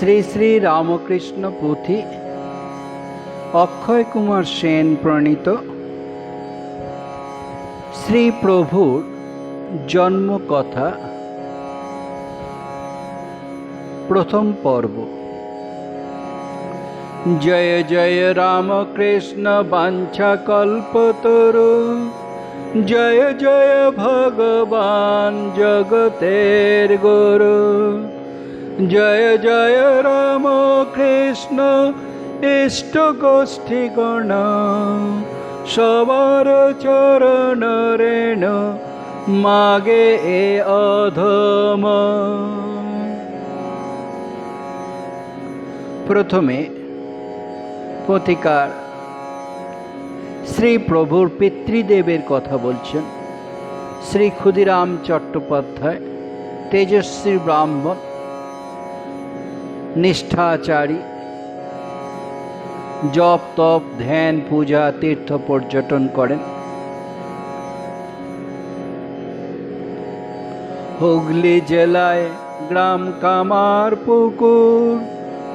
শ্রী শ্রী রামকৃষ্ণ পুঁথি অক্ষয় কুমার সেন প্রণীত শ্রী প্রভুর জন্মকথা প্রথম পর্ব। জয় জয় রামকৃষ্ণ বাঞ্ছাকল্পতরু, জয় জয় ভগবান জগতের গুরু। জয় জয় রাম কৃষ্ণ ইষ্ট গোষ্ঠীগণ, সবার চরণ রেণু মাগে এ অধম। প্রথমে পথিকার শ্রী প্রভুর পিতৃদেবের কথা বলছেন। শ্রী ক্ষুদিরাম চট্টোপাধ্যায়, তেজস্বী ব্রাহ্মণ, নিষ্ঠাচারী, জপ তপ ধ্যান পূজা তীর্থ পর্যটন করেন। হুগলি জেলায় গ্রাম কামারপুকুর,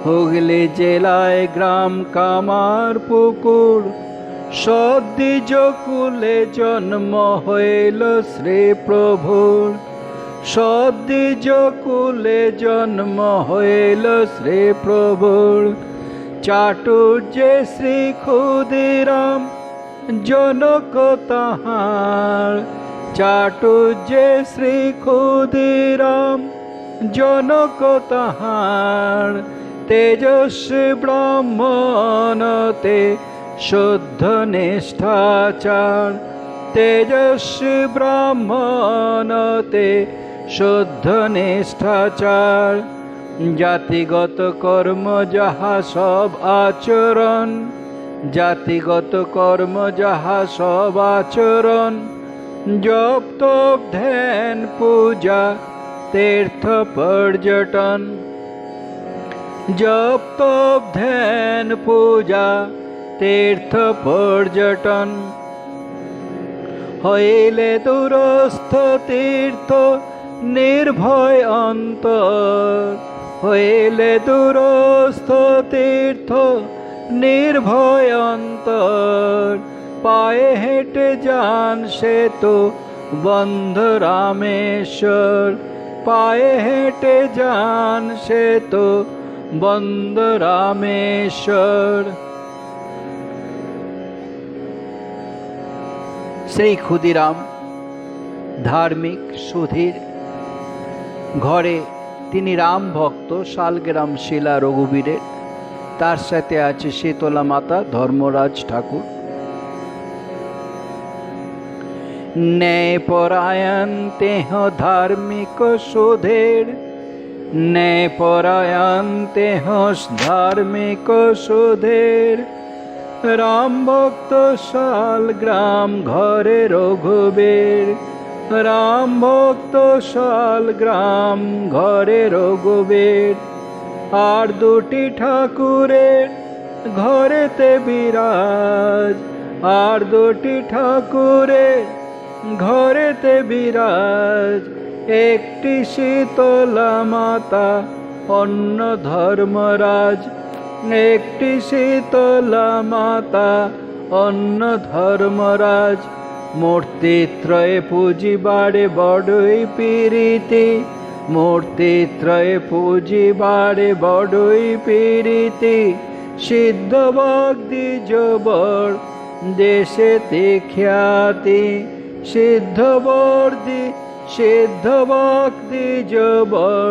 হুগলি জেলায় গ্রাম কামারপুকুর, সদ্বিজ কুলে জন্ম হইল শ্রী প্রভুর। সদ্বিজ কুলে জন্ম হইল শ্রী প্রভুর। চাটুর্যে শ্রী ক্ষুদিরাম জনক তাহার, চাটুর্যে শ্রী ক্ষুদিরাম জনক তাহার। তেজস্বী ব্রাহ্মণতে শুদ্ধ নিষ্ঠাচার, তেজস্বী ব্রাহ্মণতে শুদ্ধ নিষ্ঠাচার। জাতিগত কর্ম যাহা সব আচরণ, জাতিগত কর্ম যাহা সব আচরণ। জপ তপ ধ্যান পূজা তীর্থ পর্যটন, জপ তপ ধ্যান পূজা তীর্থ পর্যটন। হইলে দূরস্থ তীর্থ নির্ভয় অন্তর, হইলে দূরস্থ তীর্থ নির্ভয় অন্তর। পায়ে হেঁটে যান সে তো বন্ধ রামেশ্বর, পায়ে হেঁটে যান সে তো বন্ধ রামেশ্বর। শ্রী ক্ষুদিরাম ধার্মিক সুধীর ঘরে, তিনি রাম ভক্ত, শালগ্রাম শিলা রঘুবীরের। তার সাথে আছে শীতলা মাতা, ধর্মরাজ ঠাকুর। ন্যায় পরায়ণ তেহ ধার্মিক সুধীর, ন্যায় পরায়ণ তেহ ধার্মিক সুধীর। রাম ভক্ত শালগ্রাম ঘরে রঘুবীর, রাম ভক্ত শালগ্রাম ঘরে রঘুবীর। আর দুটি ঠাকুরের ঘরেতে বিরাজ, আর দুটি ঠাকুরের ঘরেতে বিরাজ। একটি শীতলা মাতা, অন্য ধর্মরাজ। একটি শীতলা মাতা, অন্য ধর্মরাজ। মূর্তিত্রয়ে পুজিবারে বড়ই প্রীতি, মূর্তিত্রয়ে পুজিবারে বড়ই প্রীতি। সিদ্ধ ভক্তি জবর দেশেতে খ্যাতি, সিদ্ধ বর্দি সিদ্ধ ভক্তি জবর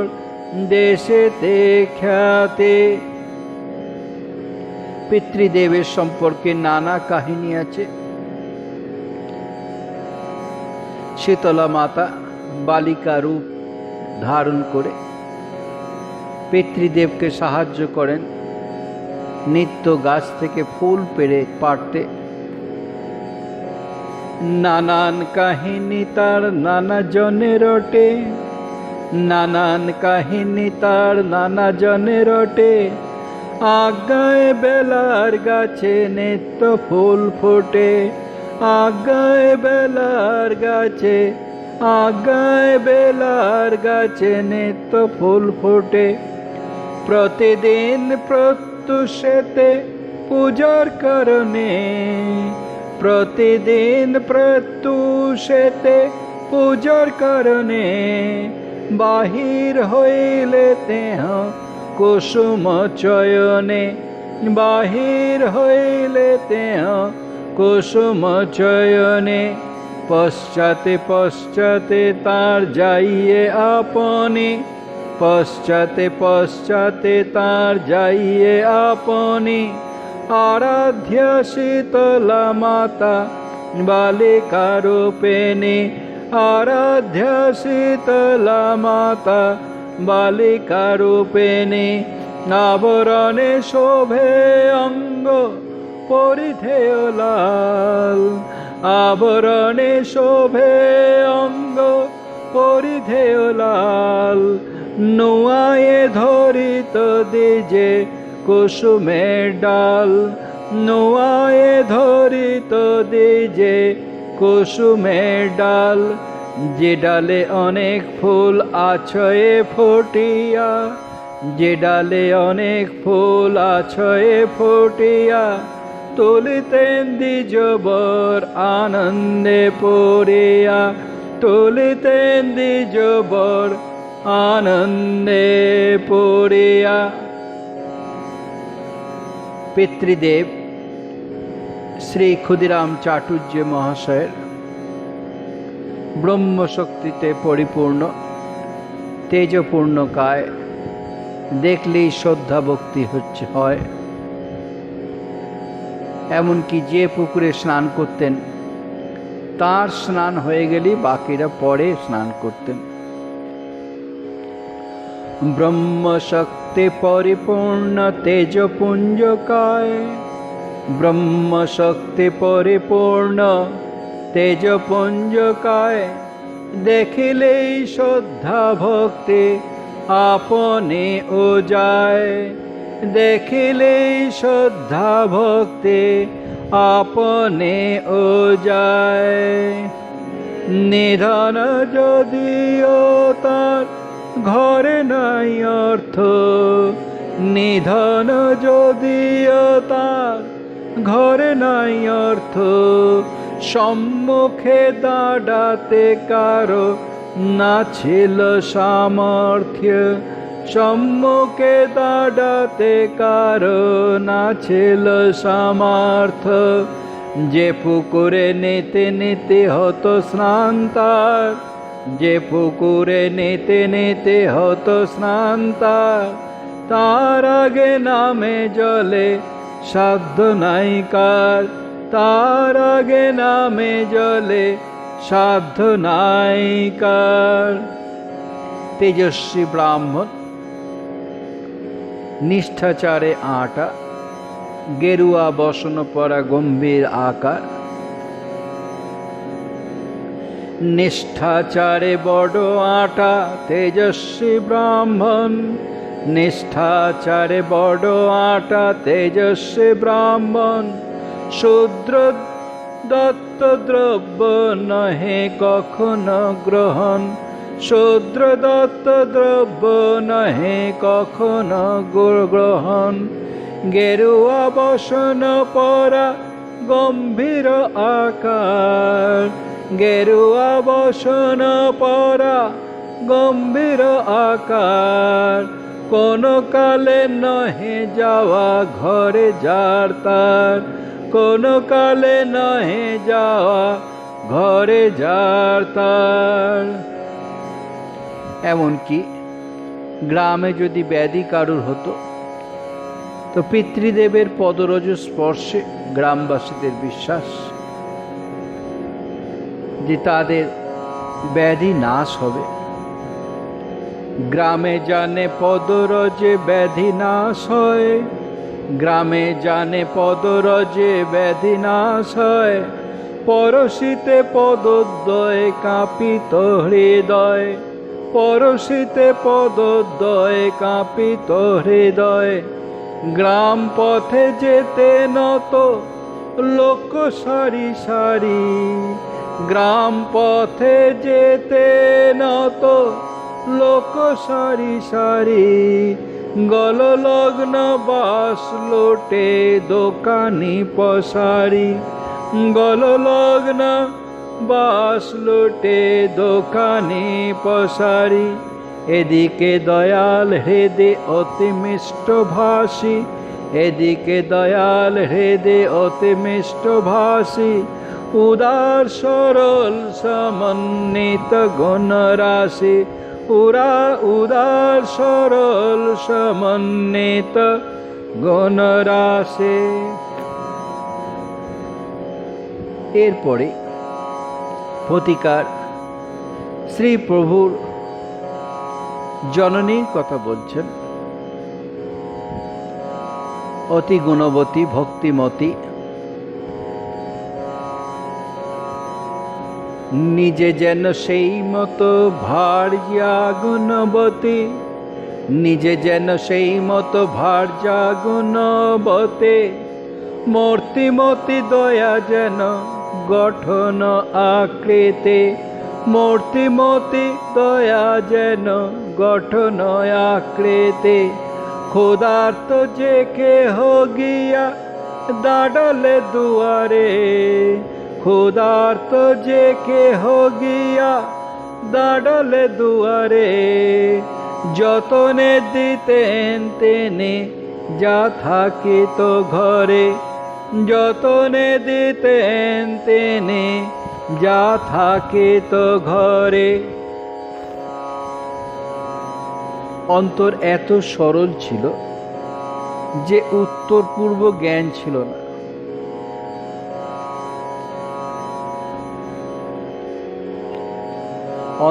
দেশেতে খ্যাতি। পিতৃদেবের সম্পর্কে নানা কাহিনী আছে। শীতলা মাতা বালিকা রূপ ধারণ করে পিতৃদেবকে সাহায্য করেন নিত্য গাছ থেকে ফুল পেড়ে পাড়তে। নানান কাহিনী তার নানা জনে রটে, নানান কাহিনী তার নানা জনে রটে। আগায় বেলার গাছে নিত্য ফুল ফোটে, আগায় বেলার গাছে, আগায় বেলার গাছে নিত্য ফুল ফোটে। প্রতিদিন প্রত্যুষেতে পূজার কারণে, প্রতিদিন প্রত্যুষেতে পূজার কারণে, বাহির হইলে তেহ কুসুম চয়নে, বাহির হইলে তেহ কুসুম চয়নে, পশ্চাতে পশ্চাতে তার যাইয়ে আপনি, পশ্চাতে পশ্চাতে তার যাইয়ে আপনি, আরাধ্যা শীতলা মাতা বালিকা রূপিণী, আরাধ্যা শীতলা মাতা বালিকা রূপিণী, আবরণে শোভে অঙ্গ পরিধেয় লাল, আবরণে শোভে অঙ্গ পরিধেয় লাল, নুয়ায়ে ধরিত দিজে কুসুমের ডাল, নুয়ায়ে ধরিত দিজে কুসুমের ডাল, যে ডালে অনেক ফুল আছয়ে ফুটিয়া, যে ডালে অনেক ফুল আছয়ে ফুটিয়া, তুলিতেন দ্বিজবর আনন্দে পড়িয়া, তুলিতেন দ্বিজবর আনন্দে পড়িয়া। পিতৃদেব শ্রী ক্ষুদিরাম চাটুর্য মহাশয়ের ব্রহ্মশক্তিতে পরিপূর্ণ তেজপূর্ণ কায় দেখলেই শ্রদ্ধা ভক্তি হয়। এমনকি যে পুকুরে স্নান করতেন তার স্নান হয়ে গেলেই বাকিরা পরে স্নান করতেন। ব্রহ্মশক্তি পরিপূর্ণ তেজপুঞ্জকায়, ব্রহ্মশক্তি পরিপূর্ণ তেজপুঞ্জকায়, দেখিলেই শ্রদ্ধা ভক্তি আপনি ও যায়, দেখিলেই শ্রদ্ধা ভক্তি আপনি ও যায়। নিধন যদিও তার ঘরে নাই অর্থ, নিধন যদিও তার ঘরে নাই অর্থ, সম্মুখে দাঁড়াতে কারো না ছিল সামর্থ্য, সম্মুখে দাঁড়াতে কারো না ছিল সামর্থ্য, যে পুকুরে নিতে নিতে হতো স্নান তার, যে পুকুরে নিতে নিতে হতো স্নান তার, তার আগে নামে জলে সাধ্য নাই কার, তার আগে নামে জলে সাধ্য নাই কার। তেজস্বী ব্রাহ্মণ, নিষ্ঠাচারে আটা, গেরুয়া বসন পরা গম্ভীর আকার, নিষ্ঠাচারে বড় আটা তেজস্বী ব্রাহ্মণ, নিষ্ঠাচারে বড় আটা তেজস্বী ব্রাহ্মণ, শূদ্র দত্ত দ্রব্য নহে কখনো গ্রহণ, শূদ্র দত্ত দ্রব্য নহে কখনো গ্রহণ, গেরুয়া বসন পরা গম্ভীর আকার, গেরুয়া বসন পরা গম্ভীর আকার, কোন কালে নহে যাওয়া ঘরে যার তার, কোন কালে নহে যাওয়া ঘরে যার তার। এমনকি গ্রামে যদি ব্যাধি কারুর হতো তো পিতৃদেবের পদরজ স্পর্শে গ্রামবাসীদের বিশ্বাস যে তাদের ব্যাধি নাশ হবে। গ্রামে জানে পদরজে ব্যাধি নাশ হয়, গ্রামে জানে পদরজে ব্যাধি নাশ হয়, পরশিতে পদোদয় কাঁপিত হৃদয়, পরশিতে পদোদয় কাঁপিত হৃদয়, গ্রাম পথে যেতে নত লোক সারি সারি, গ্রাম পথে যেতে নত লোক সারি সারি, গললগ্ন বাস লোটে দোকানি পসারি, গললগ্ন বাস লোটে দোকানি পসারি। এদিকে দয়াল হৃদে অতি মিষ্ট ভাষী, এদিকে দয়াল হৃদে অতি মিষ্ট ভাষী। উদার সরল সমন্বিত গুণরাশি, উদার সরল সমন্বিত গুণরাশি। এরপরে প্রতিকার শ্রী প্রভুর জননীর কথা বলছেন। অতি গুণবতী ভক্তিমতী, নিজে যেন সেই মতো ভার্যা গুণবতী, নিজে যেন সেই মতো ভার্যা গুণবতী। মূর্তিমতী দয়া যেন গঠন আকৃতি, মূর্তিমতী দয়া যেন গঠন আকৃতি। ক্ষুধার্ত যে কেহ গিয়া দাঁড়ালে দুয়ারে, ক্ষুধার্ত যে কেহ গিয়া দাঁড়ালে দুয়ারে। যতনে দিতেন তিনি যা থাকিত ঘরে, যতনে দিতেন তিনি যা থাকিত ঘরে। অন্তর এত সরল ছিল যে উত্তর পূর্ব জ্ঞান ছিল না।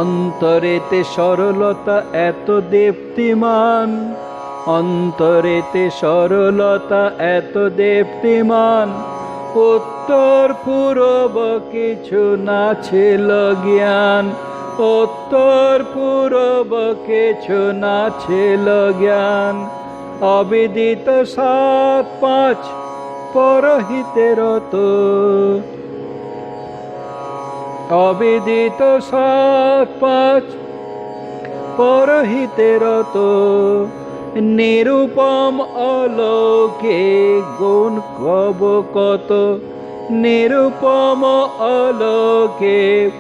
অন্তরেতে সরলতা এত দীপ্তিমান, অন্তরেতে সরলতা এত দীপ্তিমান। উত্তর পূর্ব কিছু না ছিল জ্ঞান, উত্তর পূর্ব কিছু না ছিল জ্ঞান। অবিদিত ৭-৫ পরহিতে রত, অবিদিত ৭-৫ পরহিতে রত। নিরূপম অলৌকিক গুণ কব কত, নিরূপম অলৌকিক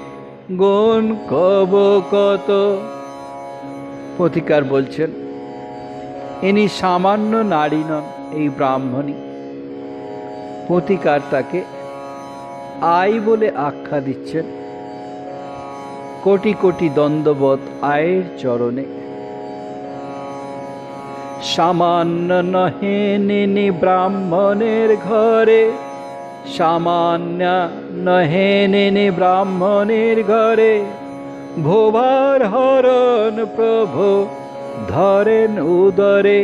গুণ কব কত। প্রতিকার বলছেন, ইনি সামান্য নারী নন, এই ব্রাহ্মণী। প্রতিকার তাকে আই বলে আখ্যা দিচ্ছেন। কোটি কোটি দণ্ডবত আয়ের চরণে। সামান্য নহে নিনি ব্রাহ্মণের ঘরে, সামান্য নহে নিনি ব্রাহ্মণের ঘরে। ভোবার হরণ প্রভু ধরেন উদরে,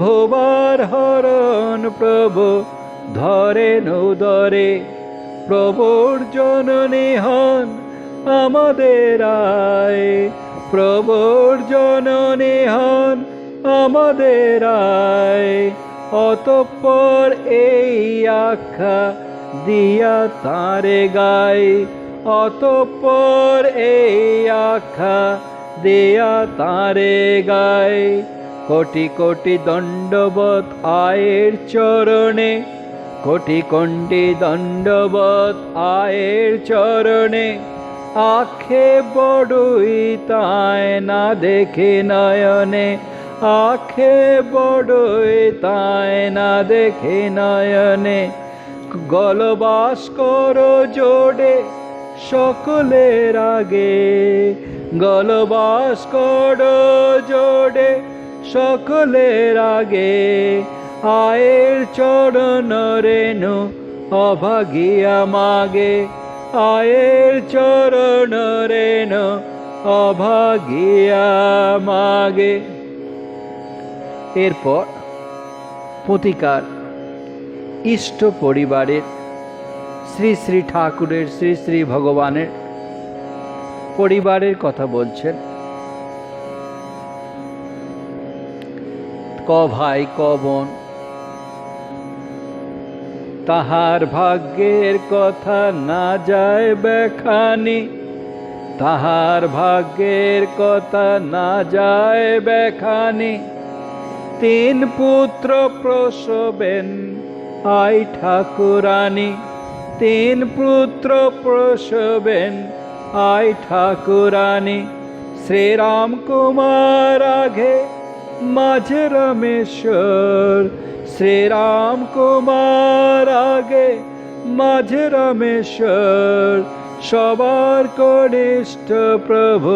ভোবার হরণ প্রভু ধরেন উদরে। প্রভুর জননী হন আমাদের আয়, প্রভুর জননী হন আমাদের আয়। অতঃপর এই আখ্যা দিয়া তারে গায়, অতঃপর এই আখ্যা দিয়া তারে গায়। কোটি কোটি দণ্ডবত আয়ের চরণে, কোটি কোটি দণ্ডবত আয়ের চরণে। আখে বড়ই তাই না দেখে নয়নে, আখে বড়ই তাই না দেখে নয়নে। গলবাস করো জোড়ে সকলের আগে, গলবাস করো জোড়ে সকলের আগে। আয়ের চরণ রেণু অভাগিয়া মাগে, আয়ের চরণ রেণু অভাগিয়া মাগে। এরপর প্রতিকার ইষ্ট পরিবারের শ্রী শ্রী ঠাকুরের, শ্রী শ্রী ভগবানের পরিবারের কথা বলছেন। ক ভাই ক বোন, তাহার ভাগ্যের কথা না যায় ব্যাখানি, তাহার ভাগ্যের কথা না যায় ব্যাখানি। তিন পুত্র প্রসবেন আই ঠাকুরানী, তিন পুত্র প্রসবেন আই ঠাকুরানী। শ্রীরাম কুমার আগে মাঝে রমেশ্বর, শ্রীরাম কুমার আগে মাঝে রমেশ্বর। সবার কনিষ্ঠ প্রভু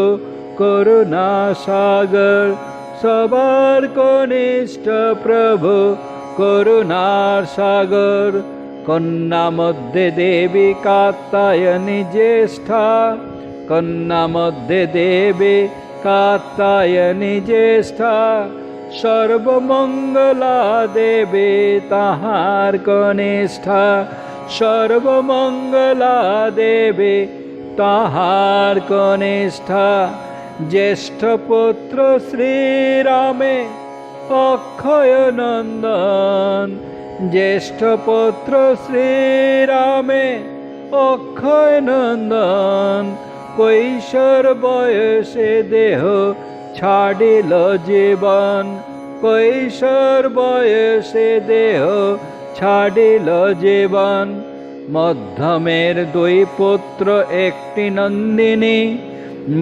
করুণা সাগর, সবার কনিষ্ঠ প্রভু করুণার সাগর। কন্যা মধ্যে দেবী কাত্যায়নী জ্যেষ্ঠা, কন্যা মধ্যে দেবী কাত্যায়নী জ্যেষ্ঠা। সর্বমঙ্গলা দেবী তাহার কনিষ্ঠা, সর্বমঙ্গলা দেবী তাহার কনিষ্ঠা। জ্যেষ্ঠ পুত্র শ্রীরামে অক্ষয় নন্দন, জ্যেষ্ঠ পুত্র শ্রীরামে অক্ষয় নন্দন। কৈশোর বয়সে দেহ ছাড়িল জীবন, কৈশোর বয়সে দেহ ছাড়িল জীবন। মধ্যমের দুই পুত্র একটি নন্দিনী,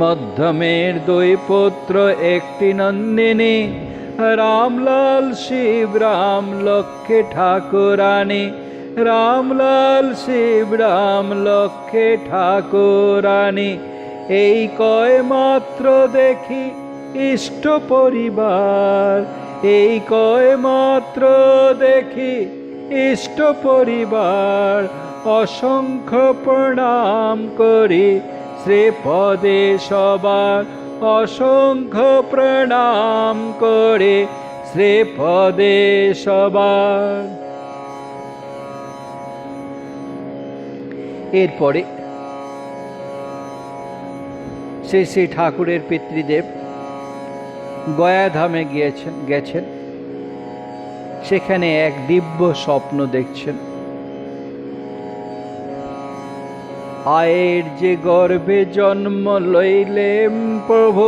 মধ্যমের দুই পুত্র একটি নন্দিনী। রামলাল শিব রাম লক্ষ্মী ঠাকুরানী, রামলাল শিব রাম লক্ষ্মী ঠাকুরানী। এই কয় মাত্র দেখি ইষ্ট পরিবার, এই কয় মাত্র দেখি ইষ্ট পরিবার। অসংখ্য প্রণাম করি শ্রীপদে সবার, অসংখ্য প্রণাম করে শ্রীপদে সবার। এরপরে শ্রী শ্রী ঠাকুরের পিতৃদেব গয়াধামে গেছেন। সেখানে এক দিব্য স্বপ্ন দেখছেন। আয়ের যে গর্ভে জন্ম লইলেন প্রভু,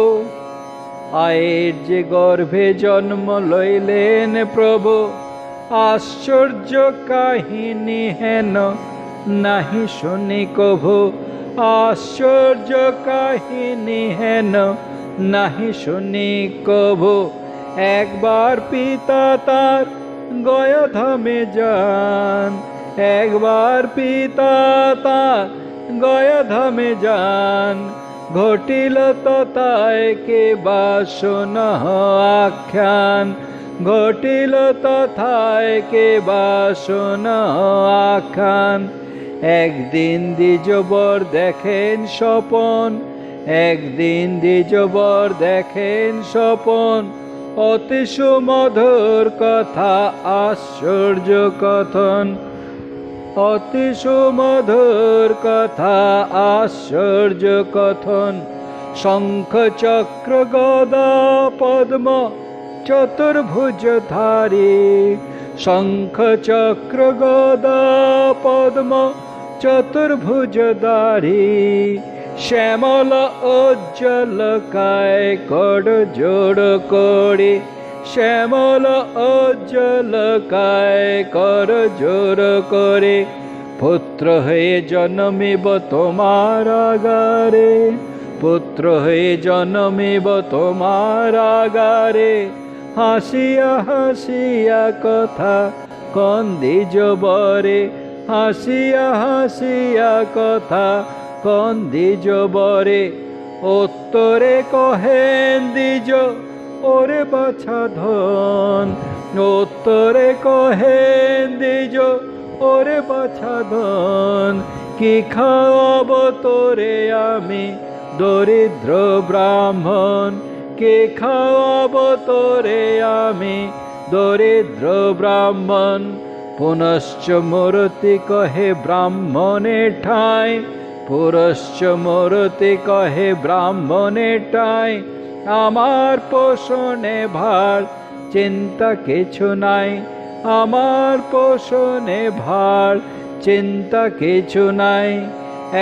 আয়ের যে গর্ভে জন্ম লইলেন প্রভু। আশ্চর্য কাহিনী হেন নাহি শুনি কভু, আশ্চর্য কাহিনী হেন নাহি শুনি কভু। একবার পিতা তার গয়াধামে যান, একবার পিতা তার গয়াধামে যান। ঘটিল তথায় কে বা শোন আখ্যান, ঘটিল তথায় কে বা শোন আখ্যান। একদিন দ্বিজবর দেখেন স্বপন, একদিন দ্বিজবর দেখেন স্বপন। অতি সুমধুর কথা আশ্চর্য কথন, অতি সুমধুর কথা আশ্চর্য কথন। শঙ্খ চক্র গদা পদ্ম চতুর্ভুজধারী, শঙ্খ চক্র গদা পদ্ম চতুর্ভুজধারী। শ্যামল উজ্জ্বল কায় কড় জোড় করে, শ্যামল উজ্জ্বল কায় কর জোর করে। পুত্র হয়ে জন্মিব তোমার আগারে, পুত্র হয়ে জন্মিব তোমার আগারে। হাসিয়া হাসিয়া কথা কন দ্বিজবরে, হাসিয়া হাসিয়া কথা কন দ্বিজবরে। উত্তরে কহেন দ্বিজ ওরে বাছা ধন, উত্তরে কহেন দ্বিজ ওরে বাছা ধন। কি খাওয়াব তোরে আমি দরিদ্র ব্রাহ্মণ, কে খাওয়াব তোরে আমি দরিদ্র ব্রাহ্মণ। পুনশ্চ মূর্তি কহে ব্রাহ্মণের ঠাঁই, পুনশ্চ মূর্তি কহে ব্রাহ্মণের ঠাঁই। আমার পোষণে ভার চিন্তা কিছু নাই, আমার পোষণে ভার চিন্তা কিছু নাই।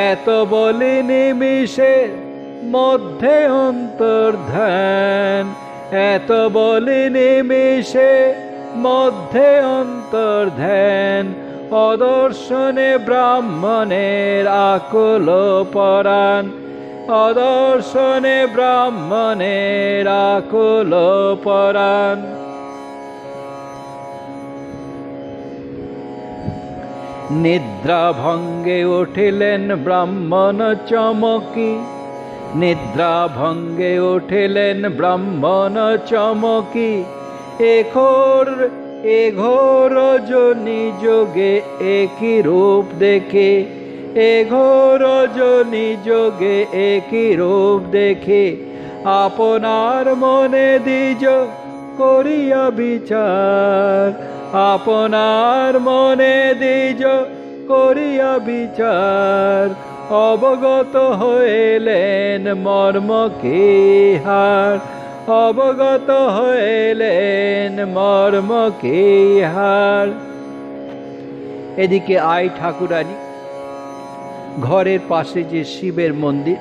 এত বলি নিমিষে মধ্যে অন্তর্ধান, এত বলে নিমেষে মধ্যে অন্তর ধ্যান, অদর্শনে ব্রাহ্মণের আকুল পরাণ, অদর্শনে ব্রাহ্মণের আকুল পরাণ। নিদ্রা ভঙ্গে উঠিলেন ব্রাহ্মণ চমকি, নিদ্রা ভঙ্গে উঠিলেন ব্রাহ্মণ চমকি, এঘোর রজনী যোগে একই রূপ দেখে, এঘোর রজনী যোগে একই রূপ দেখে, আপনার মনে দ্বিজ করিয়া বিচার, আপনার মনে দ্বিজ করিয়া বিচার, অবগত হইলেন মর্ম কি হার, অবগত হইলেন মর্ম কি হার। এদিকে আই ঠাকুরানী ঘরের পাশে যে শিবের মন্দির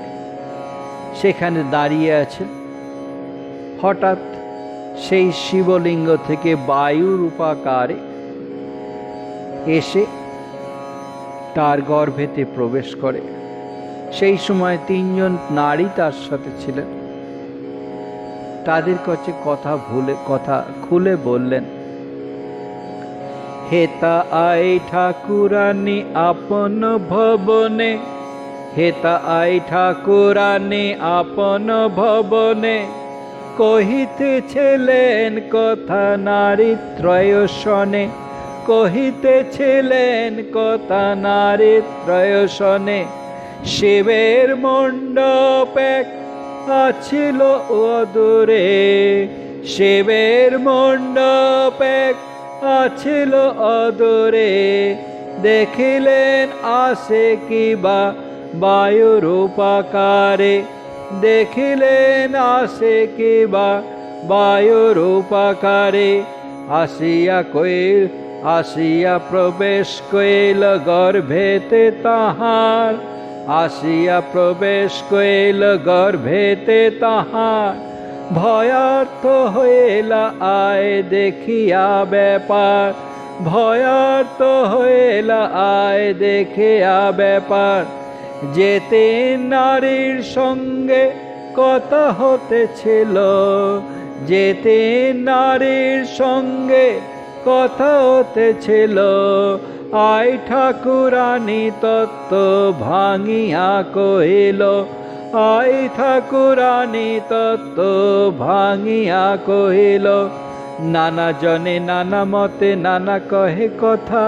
সেখানে দাঁড়িয়ে আছেন। হঠাৎ সেই শিবলিঙ্গ থেকে বায়ু রূপাকারে এসে তার গর্ভেতে প্রবেশ করে। সেই সময় 3 জন নারী তার সাথে ছিলেন। তাদের কাছে কথা খুলে বললেন, হেতা আই ঠাকুরানী আপন ভবনে, হেতা আই ঠাকুরানী আপন ভবনে, কহিতেছিলেন কথা নারী ত্রয়সনে, কহিতেছিলেন কথা নারী ত্রয়সনে। শিবের মণ্ডপ এক আছিল অদূরে, শিবের মণ্ডপ এক আছিল অদূরে, দেখিলেন আসে কিবা বায়ু রূপাকারে, দেখিলেন আসে কিবা বায়ু রূপাকারে। আসিয়া প্রবেশ কইল গর্ভেতে তাহার, আসিয়া প্রবেশ কইল গর্ভেতে তাহার, ভয়ার্থ হইলা আয় দেখিয়া ব্যাপার, ভয়ার্থ হইলা আয় দেখিয়া ব্যাপার। যেতে নারীর সঙ্গে কথা হতেছিল, যেতে নারীর সঙ্গে কথা হতেছিল, আই ঠাকুরানী তত্ত্ব ভাঙিয়া কহিল, আই ঠাকুরানী তত্ত্ব ভাঙিয়া কহিল। নানা জনে নানা মতে নানা কহে কথা,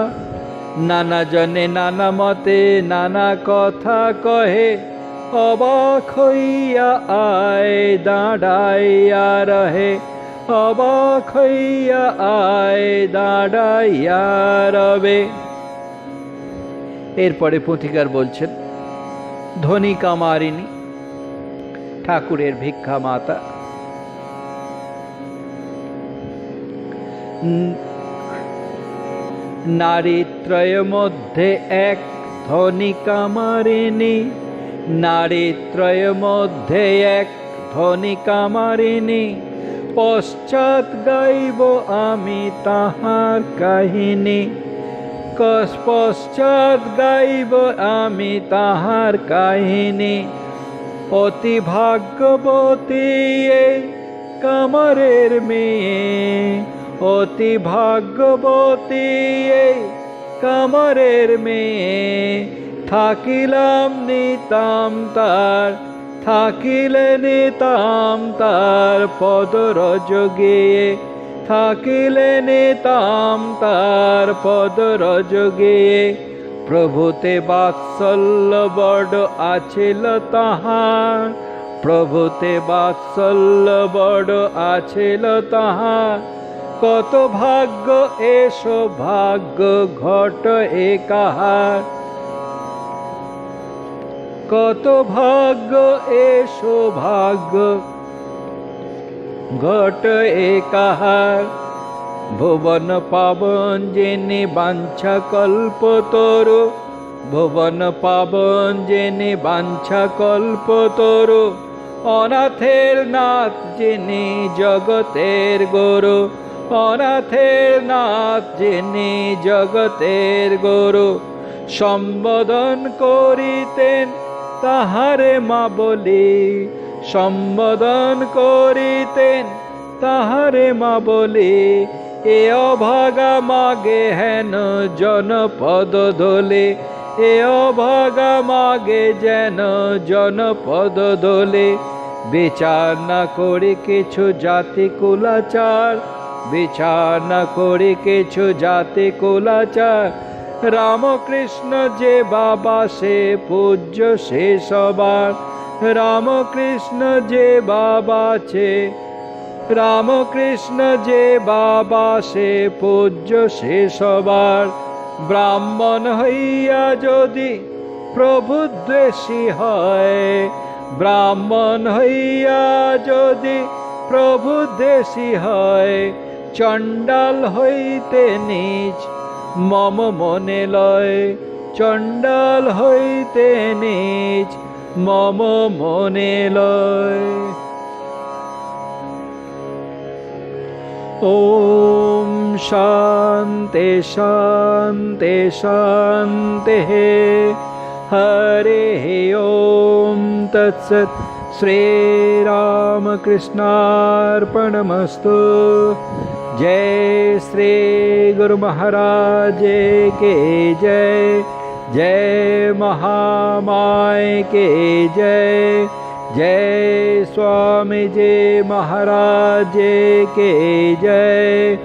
নানা জনে নানা মতে নানা কথা কহে, অবাক হইয়া আয় দাঁড়াইয়া রহে, অবাক হইয়া আয় দাঁড়াইয়া রবে। এরপরে পথিকার বলছেন, ধনী কামারিনী ঠাকুরের ভিক্ষা মাতা, নারীত্রয় মধ্যে এক ধনী কামারিনী, নারীত্রয় মধ্যে এক ধনী কামারিনী, পশ্চাৎ গাইব আমি তাহার কাহিনী, পশ্চাৎ গাইব আমি তাহার কাহিনী। অতি ভাগ্যবতী এই কামারের মেয়ে, অতি ভাগ্যবতী এই কামারের মেয়ে, থাকিলাম নিতাম তার, থাকিলে নিতাম তার পদরজ গিয়ে, থাকিলে নিতাম তার পদরজ গিয়ে। প্রভুতে বাৎসল্য বড় আছিল তাহার, প্রভুতে বাৎসল্য বড় আছিল তাহার, কত ভাগ্য এ সৌভাগ্য ঘট এ কাহার, কত ভাগ্য এ সৌভাগ্য ঘট এ কাহার। ভুবন পাবন যিনি বাঞ্ছা কল্পতরু, ভুবন পাবন যিনি বাঞ্ছা কল্পতরু, অনাথের নাথ যিনি জগতের গুরু, অনাথের নাথ যিনি জগতের গুরু। সম্বোধন করিতেন তাহারে মা বলি, সম্বোধন করিতেন তাহারে মা বলি। এ অভাগা মাগে হেন জনপদ দোলে, এ অভাগা মাগে যেন জনপদ দোলে। বিচার না করে কিছু জাতি কুলাচার, বিচার না করে কিছু জাতি কুলাচার। রামকৃষ্ণ যে বাবা সে পূজ্য সে সবার, রামকৃষ্ণ যে বাবা আছে, রামকৃষ্ণ যে বাবা সে পূজ্য সে সবার। ব্রাহ্মণ হইয়া যদি প্রভুদ্বেষী হয়, ব্রাহ্মণ হইয়া যদি প্রভুদ্বেষী হয়। চণ্ডাল হইতে নিজ মম মনে লয়, চণ্ডাল হইতে নিজ মম মনে লয়। ওম শান্তি শান্তি শান্তি। হরে ওম তৎসৎ। শ্রী রামকৃষ্ণার্পণমস্তু। जय श्री गुरु महाराज के जय, जय महामाय के जय, जय स्वामी जी महाराज के जय,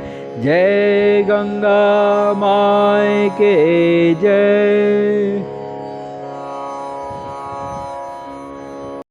जय गंगा माय के जय।